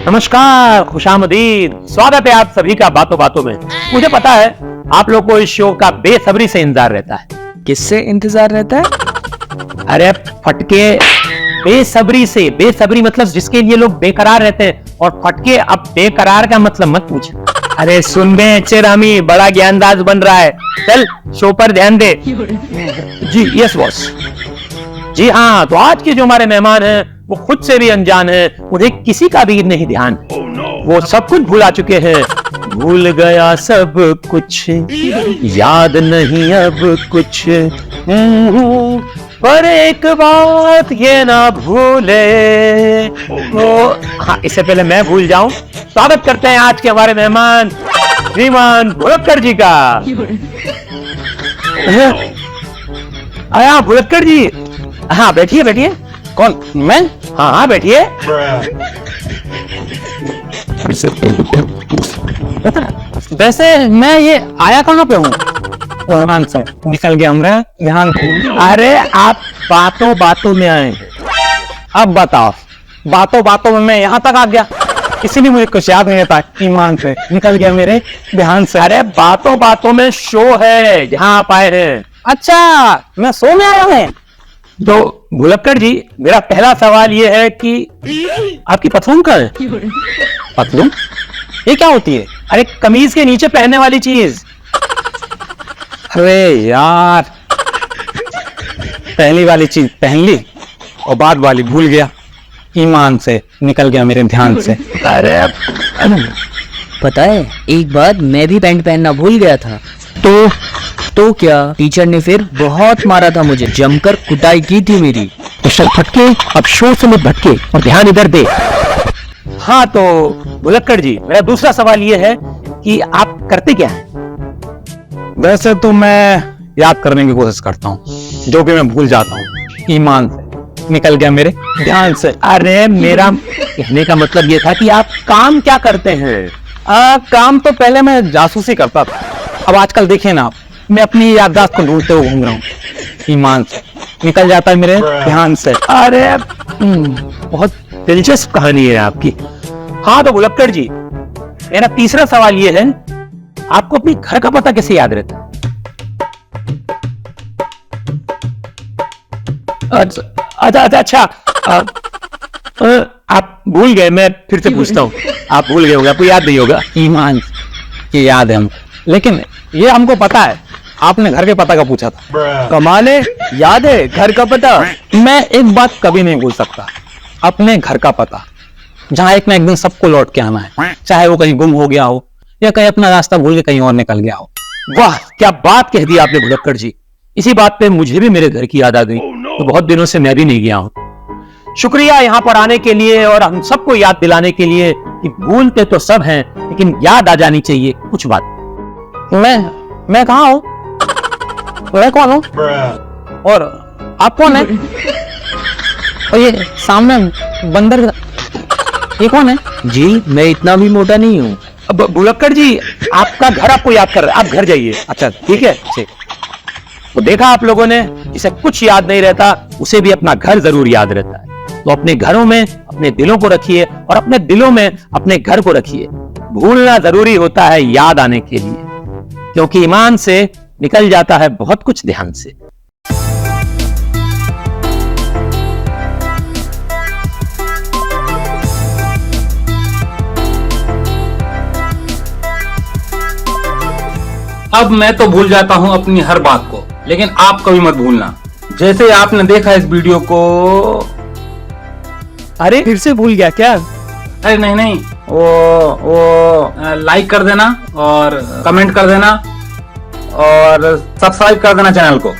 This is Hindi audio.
नमस्कार, खुशामदीद, स्वागत है आप सभी का बातों बातों में। मुझे पता है आप लोग को इस शो का बेसब्री से इंतजार रहता है। किससे इंतजार रहता है? अरे फटके, बेसब्री से। बेसब्री मतलब जिसके लिए लोग बेकरार रहते हैं, और फटके अब बेकरार का मतलब मत पूछ। अरे सुन बे चेरामी, बड़ा ज्ञानदाज बन रहा है, चल शो पर ध्यान दे। जी यस बॉस। जी हाँ, तो आज के जो हमारे मेहमान हैं वो खुद से भी अनजान है, उन्हें किसी का भी नहीं ध्यान। वो सब कुछ भुला चुके हैं। भूल गया सब कुछ, याद नहीं अब कुछ, पर एक बात ये ना भूले। तो हाँ, इससे पहले मैं भूल जाऊं, स्वागत करते हैं आज के हमारे मेहमान श्रीमान भुलक्कड़ जी का। आया भुलक्कड़ जी, हाँ बैठिए बैठिए। कौन? मैं? हाँ हाँ बैठिए। वैसे मैं ये आया कहाँ पे हूँ? ध्यान से निकल गया हमरा, ध्यान। अरे आप बातों बातों में आए। अब बताओ, बातों बातों में मैं यहाँ तक आ गया, इसीलिए मुझे कुछ याद नहीं रहता। ईमान से निकल गया मेरे ध्यान से। अरे बातों बातों में शो है जहाँ आप आए हैं। अच्छा, मैं शो में आया हूँ। तो भुलक्कड़ जी, मेरा पहला सवाल ये है कि आपकी पतलून कहाँ है? पतलून? ये क्या होती है? अरे कमीज के नीचे पहनने वाली चीज। अरे यार, पहली वाली चीज पहन ली और बाद वाली भूल गया। ईमान से निकल गया मेरे ध्यान से। अरे पता है, एक बार मैं भी पैंट पहनना भूल गया था। तो क्या, टीचर ने फिर बहुत मारा था मुझे, जमकर कुटाई की थी मेरी। तो चल फटके, अब शोर से मत भटके और ध्यान इधर दे। हाँ तो भुलक्कड़ जी, मेरा दूसरा सवाल ये है कि आप करते क्या हैं? वैसे तो मैं याद करने की कोशिश करता हूँ, जो भी मैं भूल जाता हूँ। ईमान से निकल गया मेरे ध्यान से। अरे मेरा कहने का मतलब ये था कि आप काम क्या करते हैं? काम तो पहले मैं जासूसी करता था, अब आजकल देखिए ना आप, मैं अपनी याददाश्त को ढूंढते हुए घूम रहा हूँ। ईमान से निकल जाता है मेरे ध्यान से। अरे बहुत दिलचस्प कहानी है आपकी। हाँ तो भुलक्कड़ जी, मेरा तीसरा सवाल ये है, आपको अपनी घर का पता कैसे याद रहता है? अच्छा, आप भूल गए, मैं फिर से पूछता हूँ। आप भूल गए होंगे, आपको याद नहीं होगा। ईमान की याद है हमको, लेकिन ये हमको पता है, आपने घर के पता का पूछा था। कमाल है, याद है घर का पता। मैं एक बात कभी नहीं भूल सकता, अपने घर का पता, जहाँ एक ना एक दिन सबको लौट के आना है, चाहे वो कहीं गुम हो गया हो या कहीं अपना रास्ता भूल के कहीं और निकल गया हो। वाह क्या बात कह दी आपने भुलक्कड़ जी। इसी बात पे मुझे भी मेरे घर की याद आ गई। तो बहुत दिनों से मैं भी नहीं गया हूँ। शुक्रिया यहाँ पर आने के लिए और हम सबको याद दिलाने के लिए कि भूलते तो सब हैं, लेकिन याद आ जानी चाहिए कुछ बात। मैं कहाँ हूँ? मैं कौन हूँ? और आप कौन है? और ये सामने बंदर, ये कौन है? जी मैं इतना भी मोटा नहीं हूँ। अब भुलक्कड़ जी, आपका घर आपको याद कर रहा है, आप घर जाइए। अच्छा ठीक है, ठीक। तो देखा आप लोगों ने, जिसे कुछ याद नहीं रहता उसे भी अपना घर जरूर याद रहता है। तो अपने घरों में अपने दिलों को रखिए और अपने दिलों में अपने घर को रखिए। भूलना जरूरी होता है याद आने के लिए, क्योंकि ईमान से निकल जाता है बहुत कुछ ध्यान से। अब मैं तो भूल जाता हूँ अपनी हर बात को, लेकिन आप कभी मत भूलना। जैसे आपने देखा इस वीडियो को। अरे फिर से भूल गया क्या? अरे नहीं, वो लाइक कर देना और कमेंट कर देना और सब्सक्राइब कर देना चैनल को।